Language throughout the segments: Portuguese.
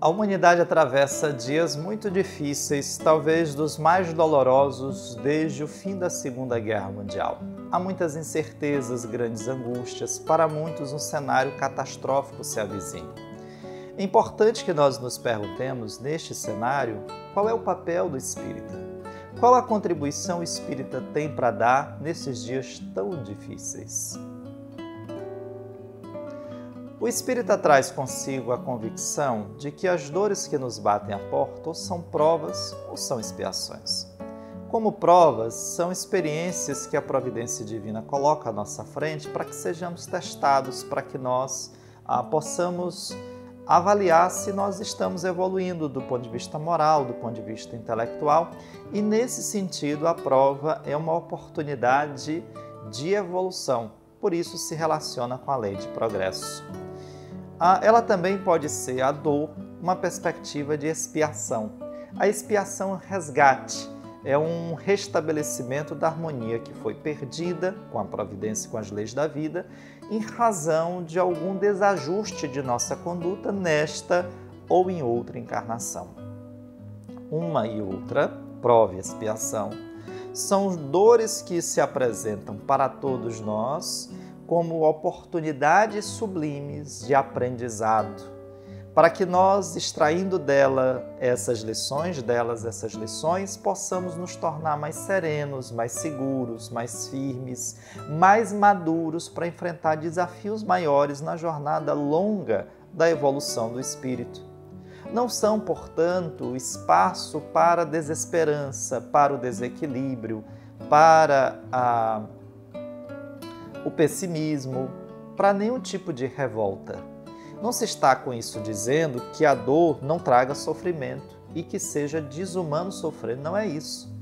A humanidade atravessa dias muito difíceis, talvez dos mais dolorosos desde o fim da Segunda Guerra Mundial. Há muitas incertezas, grandes angústias, para muitos um cenário catastrófico se avizinha. É importante que nós nos perguntemos, neste cenário, qual é o papel do espírita? Qual a contribuição o espírita tem para dar nesses dias tão difíceis? O espírita traz consigo a convicção de que as dores que nos batem à porta ou são provas ou são expiações. Como provas, são experiências que a providência divina coloca à nossa frente para que sejamos testados, para que nós possamos avaliar se nós estamos evoluindo do ponto de vista moral, do ponto de vista intelectual. E nesse sentido, a prova é uma oportunidade de evolução. Por isso se relaciona com a lei de progresso. Ela também pode ser a dor, uma perspectiva de expiação. A expiação é um resgate, é um restabelecimento da harmonia que foi perdida com a providência e com as leis da vida, em razão de algum desajuste de nossa conduta nesta ou em outra encarnação. Uma e outra, prova e expiação, são dores que se apresentam para todos nós como oportunidades sublimes de aprendizado, para que nós, extraindo essas lições, possamos nos tornar mais serenos, mais seguros, mais firmes, mais maduros para enfrentar desafios maiores na jornada longa da evolução do espírito. Não são, portanto, espaço para a desesperança, para o desequilíbrio, para o pessimismo, para nenhum tipo de revolta. Não se está com isso dizendo que a dor não traga sofrimento e que seja desumano sofrer, não é isso.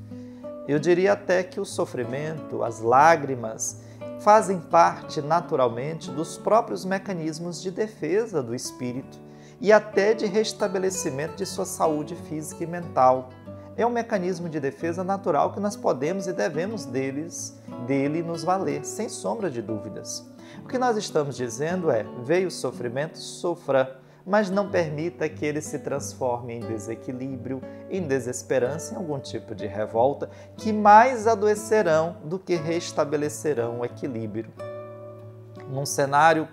Eu diria até que o sofrimento, as lágrimas, fazem parte naturalmente dos próprios mecanismos de defesa do espírito e até de restabelecimento de sua saúde física e mental. É um mecanismo de defesa natural que nós podemos e devemos dele nos valer, sem sombra de dúvidas. O que nós estamos dizendo é, veio o sofrimento, sofra, mas não permita que ele se transforme em desequilíbrio, em desesperança, em algum tipo de revolta, que mais adoecerão do que restabelecerão o equilíbrio. Num cenário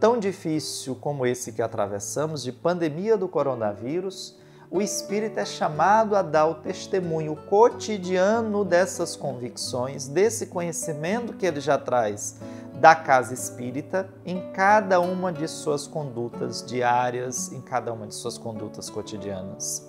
tão difícil como esse que atravessamos, de pandemia do coronavírus, o espírito é chamado a dar o testemunho cotidiano dessas convicções, desse conhecimento que ele já traz da casa espírita em cada uma de suas condutas diárias, em cada uma de suas condutas cotidianas.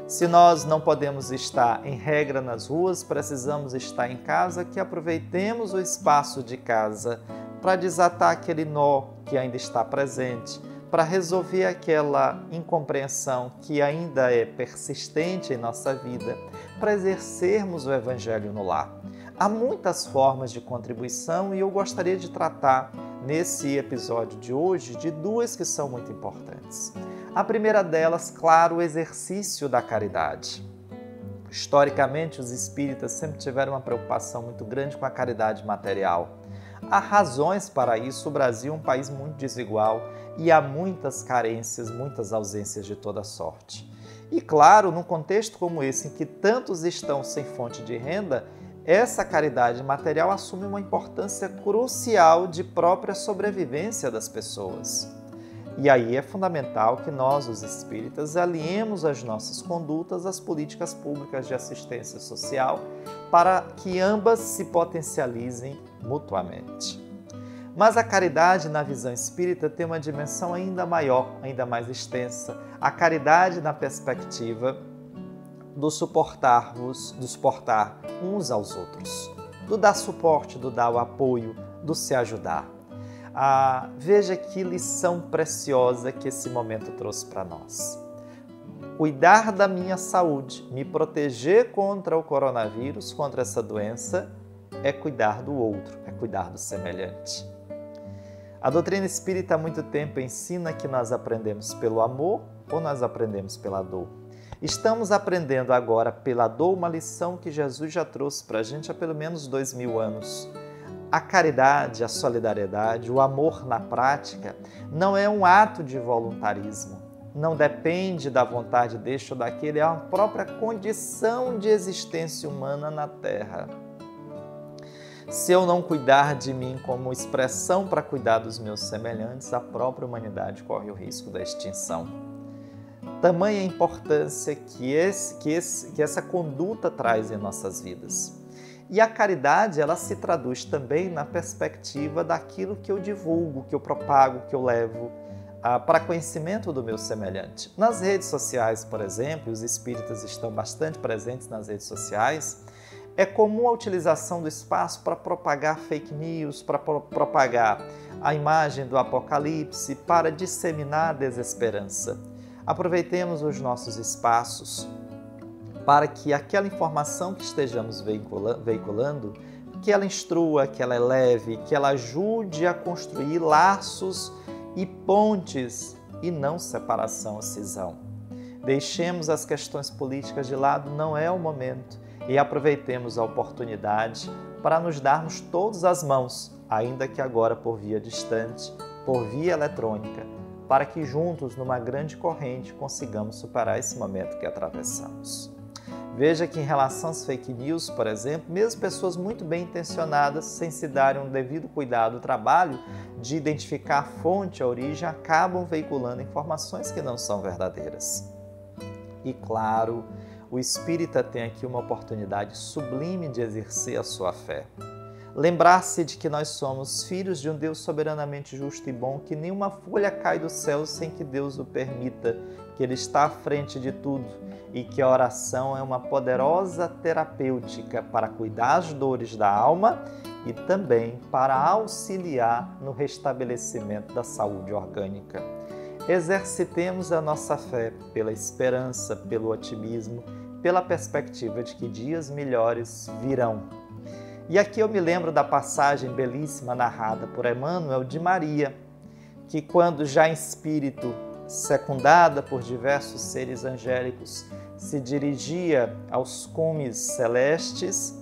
Se nós não podemos estar em regra nas ruas, precisamos estar em casa, que aproveitemos o espaço de casa para desatar aquele nó que ainda está presente, para resolver aquela incompreensão que ainda é persistente em nossa vida, para exercermos o Evangelho no lar. Há muitas formas de contribuição e eu gostaria de tratar nesse episódio de hoje de duas que são muito importantes. A primeira delas, claro, o exercício da caridade. Historicamente, os espíritas sempre tiveram uma preocupação muito grande com a caridade material. Há razões para isso, o Brasil é um país muito desigual e há muitas carências, muitas ausências de toda sorte. E claro, num contexto como esse, em que tantos estão sem fonte de renda, essa caridade material assume uma importância crucial de própria sobrevivência das pessoas. E aí é fundamental que nós, os espíritas, alinhemos as nossas condutas às políticas públicas de assistência social para que ambas se potencializem mutuamente. Mas a caridade, na visão espírita, tem uma dimensão ainda maior, ainda mais extensa. A caridade na perspectiva do suportar uns aos outros, do dar suporte, do dar o apoio, do se ajudar. Veja que lição preciosa que esse momento trouxe para nós. Cuidar da minha saúde, me proteger contra o coronavírus, contra essa doença, é cuidar do outro, é cuidar do semelhante. A doutrina espírita há muito tempo ensina que nós aprendemos pelo amor ou nós aprendemos pela dor. Estamos aprendendo agora pela dor uma lição que Jesus já trouxe para a gente há pelo menos 2000 anos. A caridade, a solidariedade, o amor na prática não é um ato de voluntarismo. não depende da vontade deste ou daquele, é a própria condição de existência humana na Terra. Se eu não cuidar de mim como expressão para cuidar dos meus semelhantes, a própria humanidade corre o risco da extinção. Tamanha a importância que essa conduta traz em nossas vidas. E a caridade, ela se traduz também na perspectiva daquilo que eu divulgo, que eu propago, que eu levo para conhecimento do meu semelhante. Nas redes sociais, por exemplo, os espíritas estão bastante presentes nas redes sociais, é comum a utilização do espaço para propagar fake news, para propagar a imagem do apocalipse, para disseminar a desesperança. Aproveitemos os nossos espaços para que aquela informação que estejamos veiculando, que ela instrua, que ela eleve, que ela ajude a construir laços e pontes e não separação ou cisão. Deixemos as questões políticas de lado, não é o momento, e aproveitemos a oportunidade para nos darmos todas as mãos, ainda que agora por via distante, por via eletrônica, para que juntos, numa grande corrente, consigamos superar esse momento que atravessamos. Veja que em relação às fake news, por exemplo, mesmo pessoas muito bem intencionadas, sem se darem um devido cuidado, o trabalho de identificar a fonte, a origem, acabam veiculando informações que não são verdadeiras. E claro, o espírita tem aqui uma oportunidade sublime de exercer a sua fé. Lembrar-se de que nós somos filhos de um Deus soberanamente justo e bom, que nenhuma folha cai do céu sem que Deus o permita, que Ele está à frente de tudo e que a oração é uma poderosa terapêutica para cuidar as dores da alma e também para auxiliar no restabelecimento da saúde orgânica. Exercitemos a nossa fé pela esperança, pelo otimismo, pela perspectiva de que dias melhores virão. E aqui eu me lembro da passagem belíssima narrada por Emmanuel de Maria, que quando já em espírito, secundada por diversos seres angélicos, se dirigia aos cumes celestes,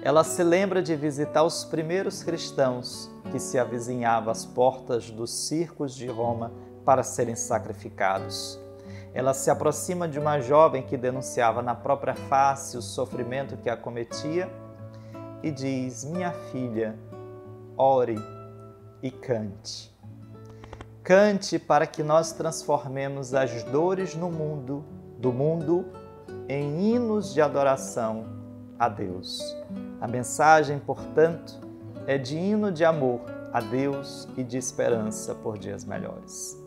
ela se lembra de visitar os primeiros cristãos que se avizinhavam às portas dos circos de Roma para serem sacrificados. Ela se aproxima de uma jovem que denunciava na própria face o sofrimento que a acometia e diz: minha filha, ore e cante. Cante para que nós transformemos as dores do mundo em hinos de adoração a Deus. A mensagem, portanto, é de hino de amor a Deus e de esperança por dias melhores.